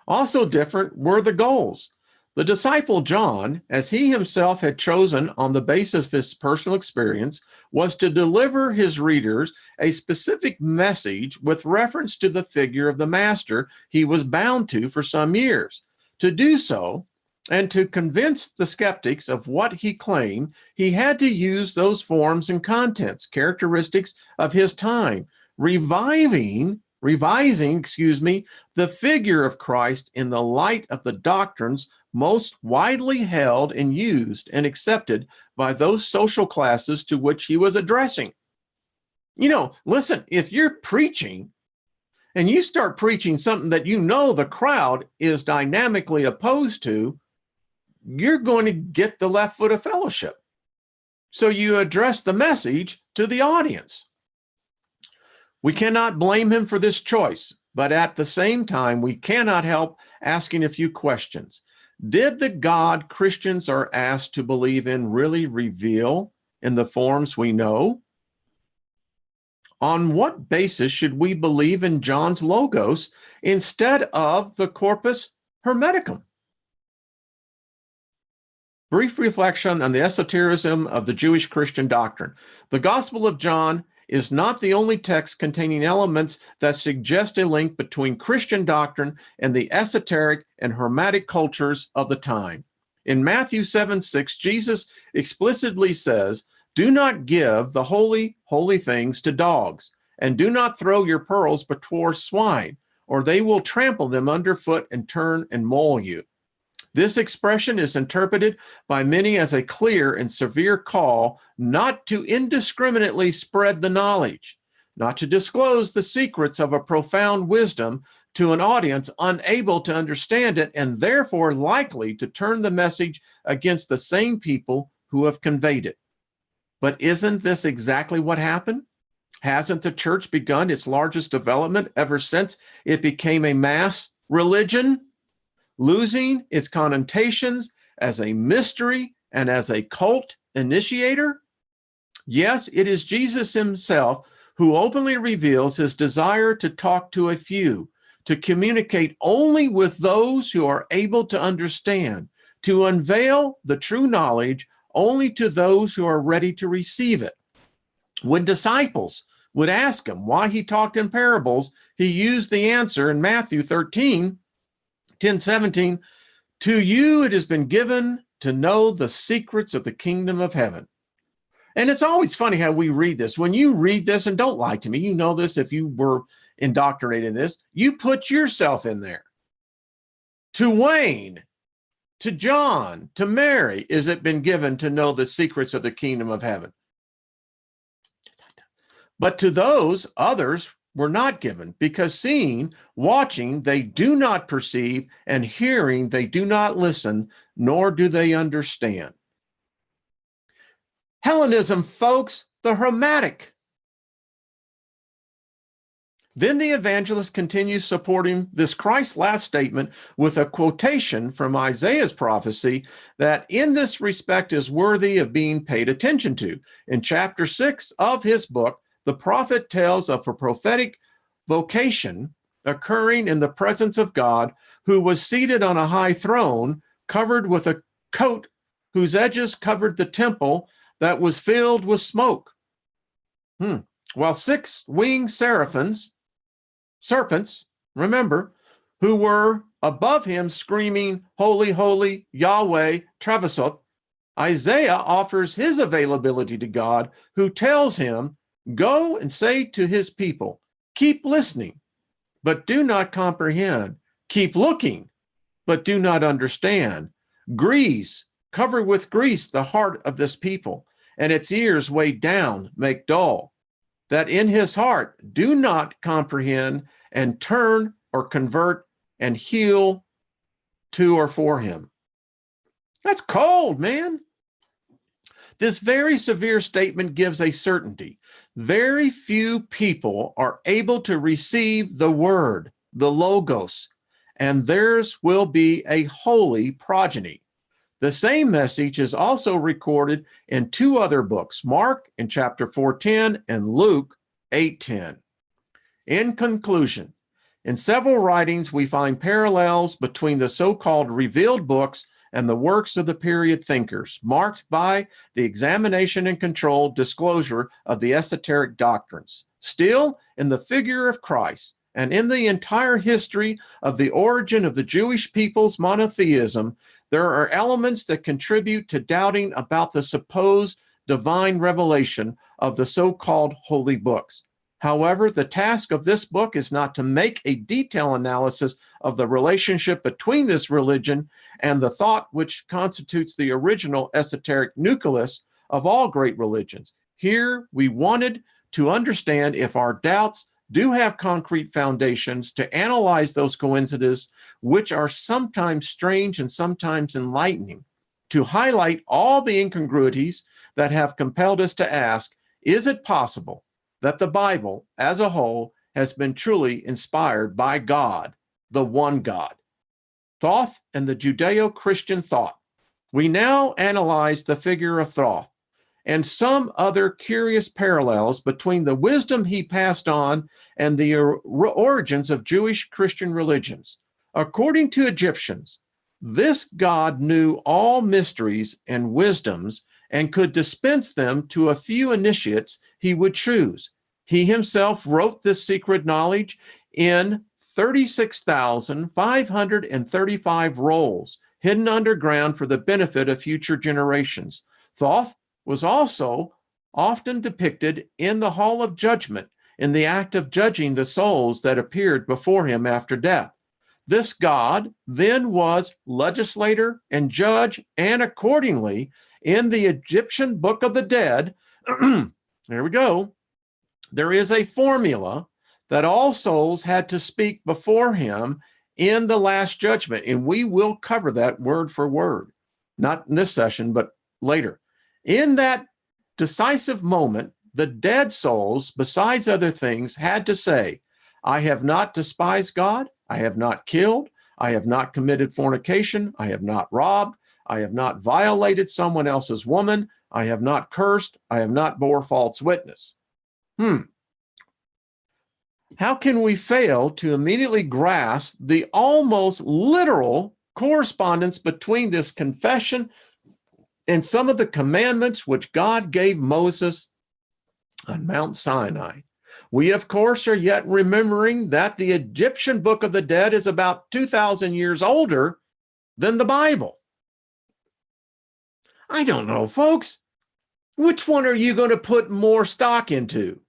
Also different were the goals. The disciple John, as he himself had chosen on the basis of his personal experience, was to deliver his readers a specific message with reference to the figure of the master he was bound to for some years. To do so, and to convince the skeptics of what he claimed, he had to use those forms and contents, characteristics of his time, revising, the figure of Christ in the light of the doctrines most widely held and used and accepted by those social classes to which he was addressing. You know, listen, if you're preaching and you start preaching something that you know the crowd is dynamically opposed to, you're going to get the left foot of fellowship. So you address the message to the audience. We cannot blame him for this choice, but at the same time, we cannot help asking a few questions. Did the God Christians are asked to believe in really reveal in the forms we know? On what basis should we believe in John's logos instead of the corpus hermeticum? Brief reflection on the esotericism of the Jewish Christian doctrine. The Gospel of John is not the only text containing elements that suggest a link between Christian doctrine and the esoteric and hermetic cultures of the time. In Matthew 7:6, Jesus explicitly says, "Do not give the holy things to dogs, and do not throw your pearls before swine, or they will trample them underfoot and turn and maul you." This expression is interpreted by many as a clear and severe call not to indiscriminately spread the knowledge, not to disclose the secrets of a profound wisdom to an audience unable to understand it and therefore likely to turn the message against the same people who have conveyed it. But isn't this exactly what happened? Hasn't the church begun its largest development ever since it became a mass religion, losing its connotations as a mystery and as a cult initiator? Yes, it is Jesus himself who openly reveals his desire to talk to a few, to communicate only with those who are able to understand, to unveil the true knowledge only to those who are ready to receive it. When disciples would ask him why he talked in parables, he used the answer in Matthew 10:17, "To you it has been given to know the secrets of the kingdom of heaven." And it's always funny how we read this. When you read this, and don't lie to me, you know this if you were indoctrinated in this, you put yourself in there. To Wayne, to John, to Mary, is it been given to know the secrets of the kingdom of heaven? But to those others were not given, because seeing, watching, they do not perceive, and hearing, they do not listen, nor do they understand. Hellenism, folks, the Hermetic. Then the evangelist continues supporting this Christ's last statement with a quotation from Isaiah's prophecy that in this respect is worthy of being paid attention to. In chapter 6 of his book, the prophet tells of a prophetic vocation occurring in the presence of God, who was seated on a high throne, covered with a coat whose edges covered the temple that was filled with smoke. While 6 winged serpents, remember, who were above him screaming, "Holy, holy, Yahweh, Travasoth," Isaiah offers his availability to God, who tells him, "Go and say to his people, keep listening, but do not comprehend. Keep looking, but do not understand. Cover with grease the heart of this people, and its ears weighed down, make dull, that in his heart do not comprehend and turn or convert and heal to or for him." That's cold, man. This very severe statement gives a certainty. Very few people are able to receive the word, the logos, and theirs will be a holy progeny. The same message is also recorded in 2 other books, Mark in chapter 4:10 and Luke 8:10. In conclusion, in several writings, we find parallels between the so-called revealed books and the works of the period thinkers, marked by the examination and controlled disclosure of the esoteric doctrines. Still, in the figure of Christ and in the entire history of the origin of the Jewish people's monotheism, there are elements that contribute to doubting about the supposed divine revelation of the so-called holy books. However, the task of this book is not to make a detailed analysis of the relationship between this religion and the thought which constitutes the original esoteric nucleus of all great religions. Here, we wanted to understand if our doubts do have concrete foundations, to analyze those coincidences, which are sometimes strange and sometimes enlightening, to highlight all the incongruities that have compelled us to ask, is it possible that the Bible as a whole has been truly inspired by God, the one God? Thoth and the Judeo-Christian thought. We now analyze the figure of Thoth and some other curious parallels between the wisdom he passed on and the origins of Jewish Christian religions. According to Egyptians, this God knew all mysteries and wisdoms and could dispense them to a few initiates he would choose. He himself wrote this secret knowledge in 36,535 rolls, hidden underground for the benefit of future generations. Thoth was also often depicted in the Hall of Judgment in the act of judging the souls that appeared before him after death. This God then was legislator and judge, and accordingly, in the Egyptian Book of the Dead, there we go, there is a formula that all souls had to speak before him in the last judgment, and we will cover that word for word, not in this session, but later. In that decisive moment, the dead souls, besides other things, had to say, "I have not despised God, I have not killed, I have not committed fornication, I have not robbed, I have not violated someone else's woman, I have not cursed, I have not bore false witness." How can we fail to immediately grasp the almost literal correspondence between this confession and some of the commandments which God gave Moses on Mount Sinai? We, of course, are yet remembering that the Egyptian Book of the Dead is about 2,000 years older than the Bible. I don't know, folks. Which one are you going to put more stock into?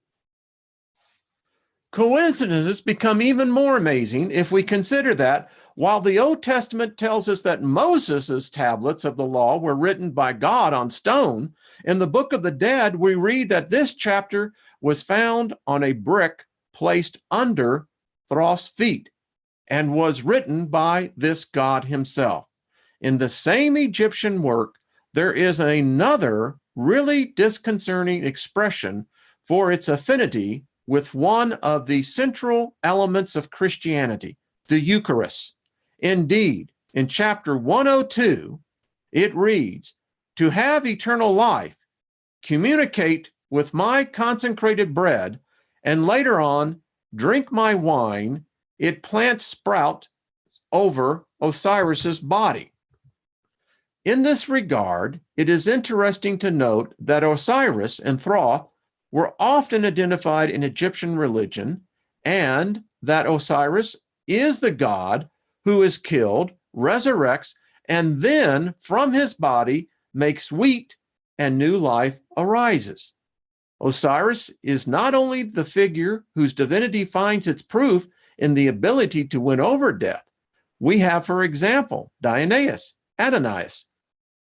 Coincidences become even more amazing if we consider that while the Old Testament tells us that Moses' tablets of the law were written by God on stone, in the Book of the Dead, we read that this chapter was found on a brick placed under Thoth's feet and was written by this God himself. In the same Egyptian work, there is another really disconcerting expression for its affinity with one of the central elements of Christianity, the Eucharist. Indeed, in chapter 102, it reads, "To have eternal life, communicate with my consecrated bread, and later on, drink my wine, it plants sprout over Osiris's body." In this regard, it is interesting to note that Osiris and Thoth were often identified in Egyptian religion, and that Osiris is the god who is killed, resurrects, and then from his body makes wheat and new life arises. Osiris is not only the figure whose divinity finds its proof in the ability to win over death. We have, for example, Dionysus, Adonais,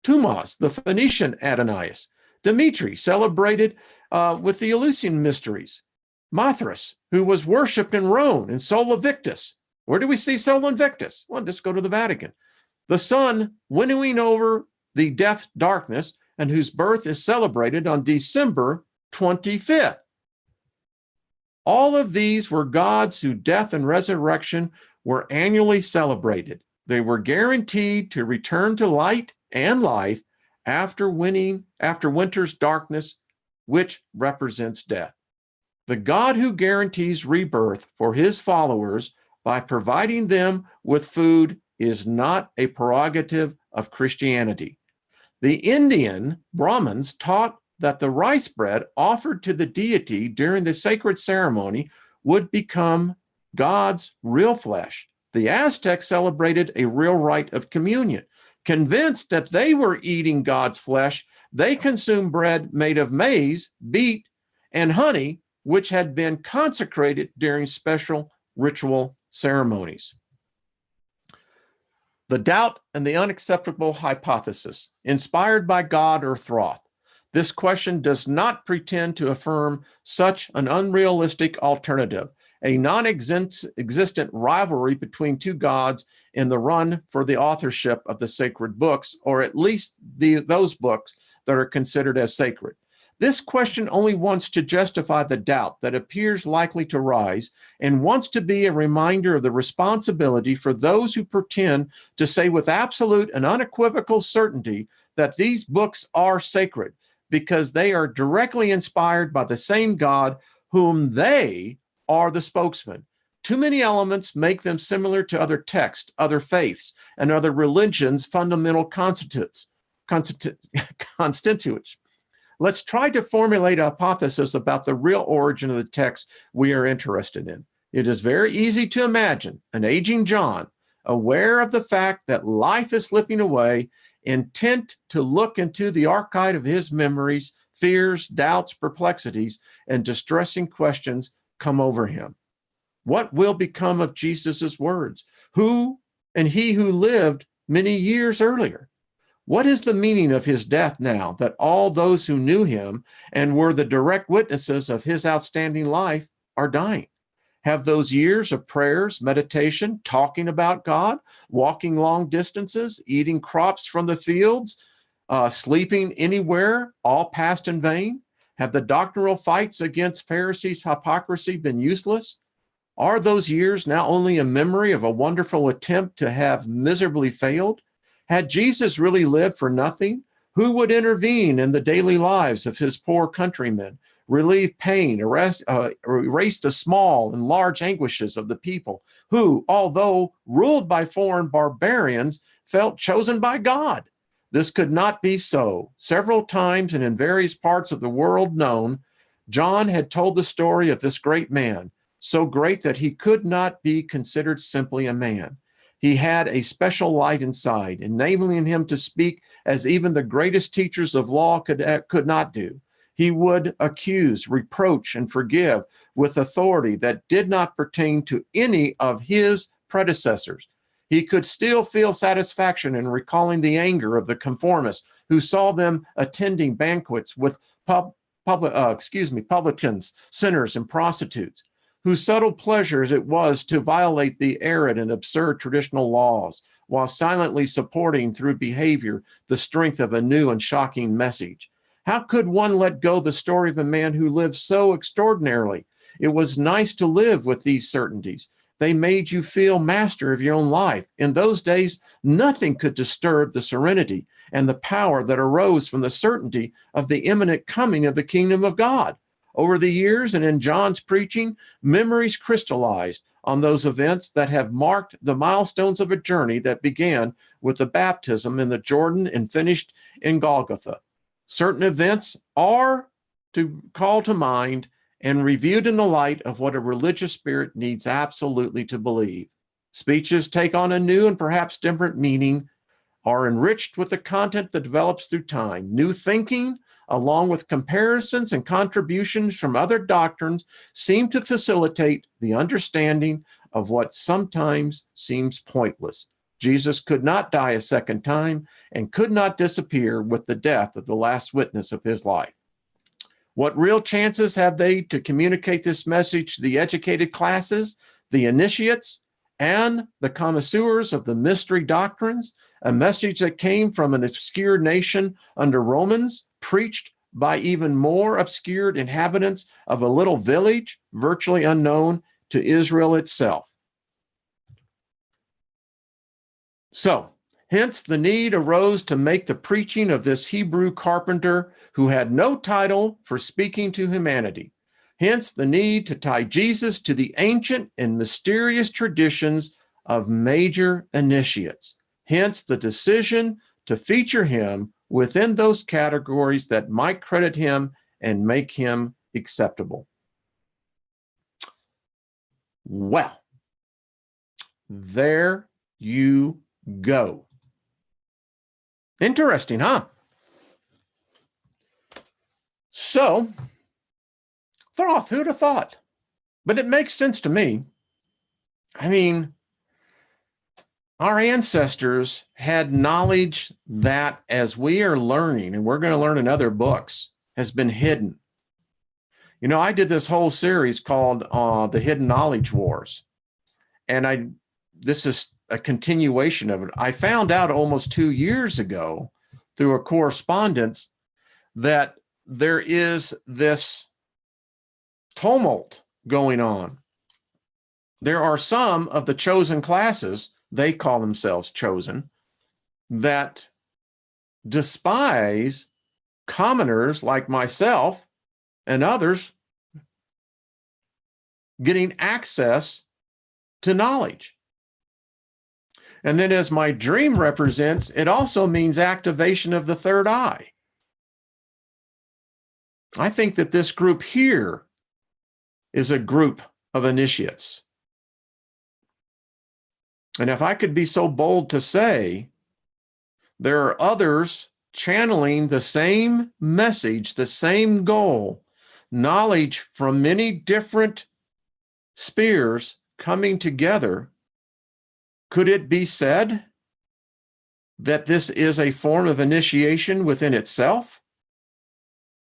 Tumas, the Phoenician Adonais, Dimitri, celebrated with the Eleusinian mysteries, Mithras, who was worshipped in Rome, and Sol Invictus. Where do we see Sol Invictus? Well, just go to the Vatican. The sun winnowing over the death darkness, and whose birth is celebrated on December 25th. All of these were gods whose death and resurrection were annually celebrated. They were guaranteed to return to light and life after winter's darkness, which represents death. The God who guarantees rebirth for his followers by providing them with food is not a prerogative of Christianity. The Indian Brahmins taught that the rice bread offered to the deity during the sacred ceremony would become God's real flesh. The Aztecs celebrated a real rite of communion. Convinced that they were eating God's flesh, they consumed bread made of maize, beet, and honey, which had been consecrated during special ritual ceremonies. The doubt and the unacceptable hypothesis, inspired by God or Thoth. This question does not pretend to affirm such an unrealistic alternative, a non-existent rivalry between two gods in the run for the authorship of the sacred books, or at least those books that are considered as sacred. This question only wants to justify the doubt that appears likely to rise and wants to be a reminder of the responsibility for those who pretend to say with absolute and unequivocal certainty that these books are sacred because they are directly inspired by the same God whom they are the spokesman. Too many elements make them similar to other texts, other faiths, and other religions' fundamental constituents. Let's try to formulate a hypothesis about the real origin of the text we are interested in. It is very easy to imagine an aging John, aware of the fact that life is slipping away, intent to look into the archive of his memories, fears, doubts, perplexities, and distressing questions come over him. What will become of Jesus's words? Who and he who lived many years earlier? What is the meaning of his death now that all those who knew him and were the direct witnesses of his outstanding life are dying? Have those years of prayers, meditation, talking about God, walking long distances, eating crops from the fields, sleeping anywhere, all passed in vain? Have the doctrinal fights against Pharisees' hypocrisy been useless? Are those years now only a memory of a wonderful attempt to have miserably failed? Had Jesus really lived for nothing? Who would intervene in the daily lives of his poor countrymen, relieve pain, erase the small and large anguishes of the people who, although ruled by foreign barbarians, felt chosen by God? This could not be so. Several times and in various parts of the world known, John had told the story of this great man, so great that he could not be considered simply a man. He had a special light inside, enabling him to speak as even the greatest teachers of law could not do. He would accuse, reproach, and forgive with authority that did not pertain to any of his predecessors. He could still feel satisfaction in recalling the anger of the conformists who saw them attending banquets with publicans, sinners, and prostitutes, whose subtle pleasures it was to violate the arid and absurd traditional laws, while silently supporting through behavior the strength of a new and shocking message. How could one let go the story of a man who lived so extraordinarily, It was nice to live with these certainties. They made you feel master of your own life. In those days, nothing could disturb the serenity and the power that arose from the certainty of the imminent coming of the kingdom of God. Over the years and in John's preaching, memories crystallized on those events that have marked the milestones of a journey that began with the baptism in the Jordan and finished in Golgotha. Certain events are to call to mind and reviewed in the light of what a religious spirit needs absolutely to believe. Speeches take on a new and perhaps different meaning, are enriched with the content that develops through time. New thinking, along with comparisons and contributions from other doctrines, seem to facilitate the understanding of what sometimes seems pointless. Jesus could not die a second time and could not disappear with the death of the last witness of his life. What real chances have they to communicate this message to the educated classes, the initiates, and the connoisseurs of the mystery doctrines? A message that came from an obscure nation under Romans, preached by even more obscured inhabitants of a little village, virtually unknown to Israel itself. So, hence the need arose to make the preaching of this Hebrew carpenter who had no title for speaking to humanity. Hence the need to tie Jesus to the ancient and mysterious traditions of major initiates. Hence the decision to feature him within those categories that might credit him and make him acceptable. Well, there you go. Interesting, huh? So, Thoth, who'd have thought? But it makes sense to me. I mean, our ancestors had knowledge that, as we are learning, and we're going to learn in other books, has been hidden. You know, I did this whole series called The Hidden Knowledge Wars. And this is a continuation of it. I found out almost 2 years ago through a correspondence that there is this tumult going on. There are some of the chosen classes, they call themselves chosen, that despise commoners like myself and others getting access to knowledge. And then, as my dream represents, it also means activation of the third eye. I think that this group here is a group of initiates. And if I could be so bold to say, there are others channeling the same message, the same goal, knowledge from many different spheres coming together. Could it be said that this is a form of initiation within itself?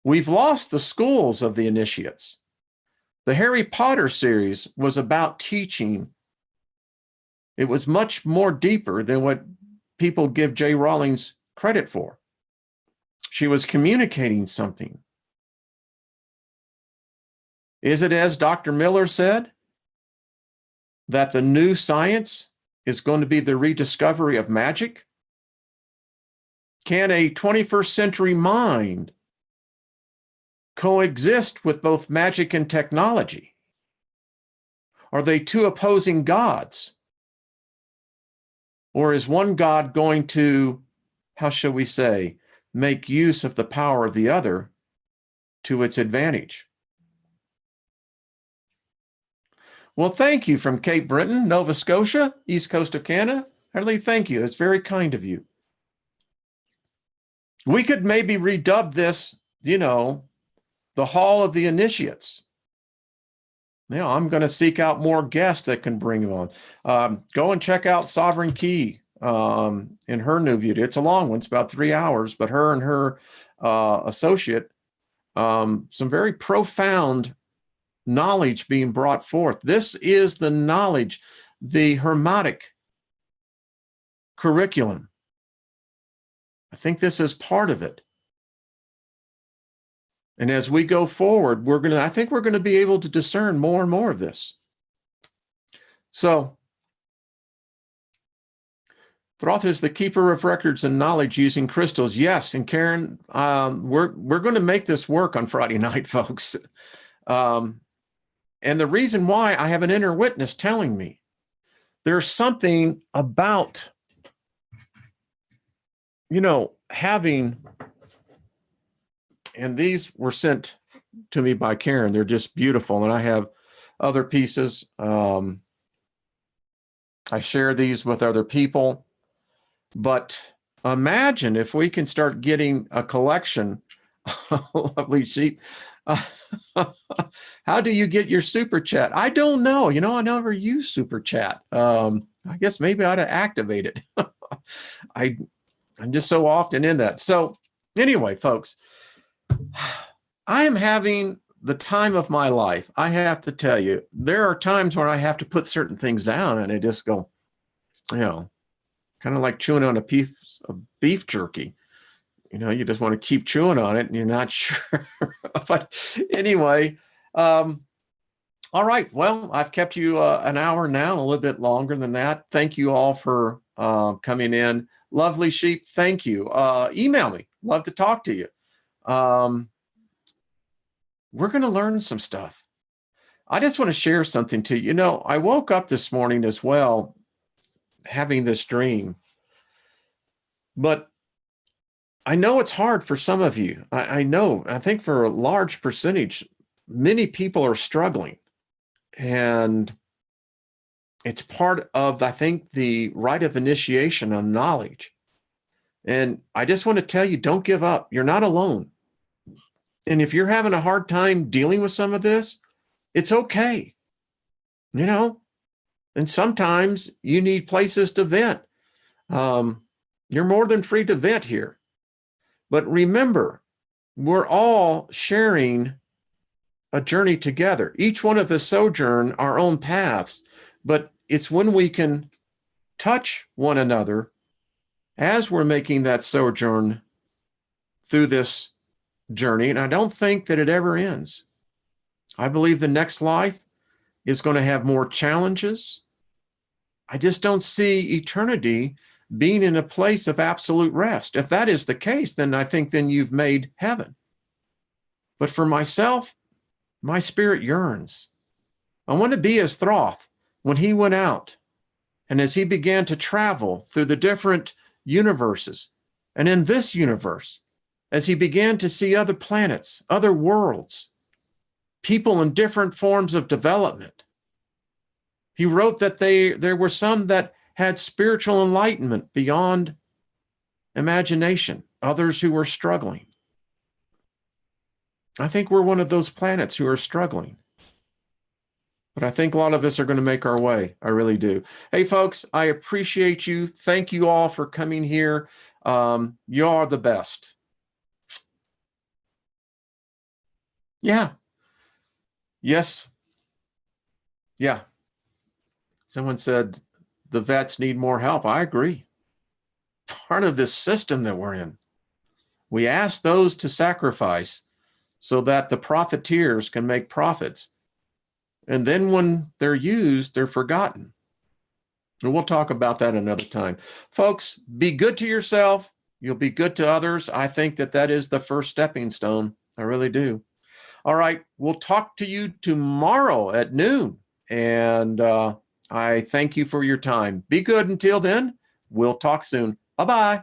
We've lost the schools of the initiates. The Harry Potter series was about teaching. It was much more deeper than what people give J. Rowling's credit for. She was communicating something. Is it as Dr. Miller said, that the new science is going to be the rediscovery of magic? Can a 21st century mind coexist with both magic and technology? Are they two opposing gods? Or is one God going to, how shall we say, make use of the power of the other to its advantage? Well, thank you from Cape Breton, Nova Scotia, east coast of Canada. Harley, thank you. That's very kind of you. We could maybe redub this, the Hall of the Initiates. I'm going to seek out more guests that can bring them on. Go and check out Sovereign Key in her new video. It's a long one. It's about 3 hours, but her and her associate, some very profound knowledge being brought forth. This is the knowledge, the Hermetic curriculum. I think this is part of it. And as we go forward, I think we're going to be able to discern more and more of this. So, Thoth is the keeper of records and knowledge using crystals. Yes, and Karen, we're going to make this work on Friday night, folks. And the reason why, I have an inner witness telling me there's something about, having, and these were sent to me by Karen. They're just beautiful. And I have other pieces. I share these with other people. But imagine if we can start getting a collection. Lovely sheep. How do you get your super chat? I don't know. I never use super chat. I guess maybe I ought to activate it. I'm just so often in that. So anyway, folks, I am having the time of my life. I have to tell you, there are times where I have to put certain things down and I just go, kind of like chewing on a piece of beef jerky. You just want to keep chewing on it and you're not sure. But anyway, all right. Well, I've kept you an hour now, a little bit longer than that. Thank you all for coming in. Lovely sheep, thank you. Email me. Love to talk to you. We're going to learn some stuff. I just want to share something to you. I woke up this morning as well, having this dream. But I know it's hard for some of you. I think for a large percentage, many people are struggling. And it's part of, I think, the rite of initiation on knowledge. And I just want to tell you, don't give up. You're not alone. And if you're having a hard time dealing with some of this, it's okay. And sometimes you need places to vent. You're more than free to vent here. But remember, we're all sharing a journey together. Each one of us sojourn our own paths, but it's when we can touch one another as we're making that sojourn through this journey. And I don't think that it ever ends. I believe the next life is going to have more challenges. I just don't see eternity being in a place of absolute rest. If that is the case, then I think then you've made heaven. But for myself, my spirit yearns. I want to be as Thoth when he went out and as he began to travel through the different universes and in this universe, as he began to see other planets, other worlds, people in different forms of development. He wrote that there were some that had spiritual enlightenment beyond imagination, others who were struggling. I think we're one of those planets who are struggling. But I think a lot of us are going to make our way. I really do. Hey, folks, I appreciate you. Thank you all for coming here. You are the best. Yeah. Yes. Yeah. Someone said the vets need more help. I agree. Part of this system that we're in. We ask those to sacrifice so that the profiteers can make profits. And then when they're used, they're forgotten. And we'll talk about that another time. Folks, be good to yourself. You'll be good to others. I think that is the first stepping stone. I really do. All right. We'll talk to you tomorrow at noon. And I thank you for your time. Be good until then. We'll talk soon. Bye-bye.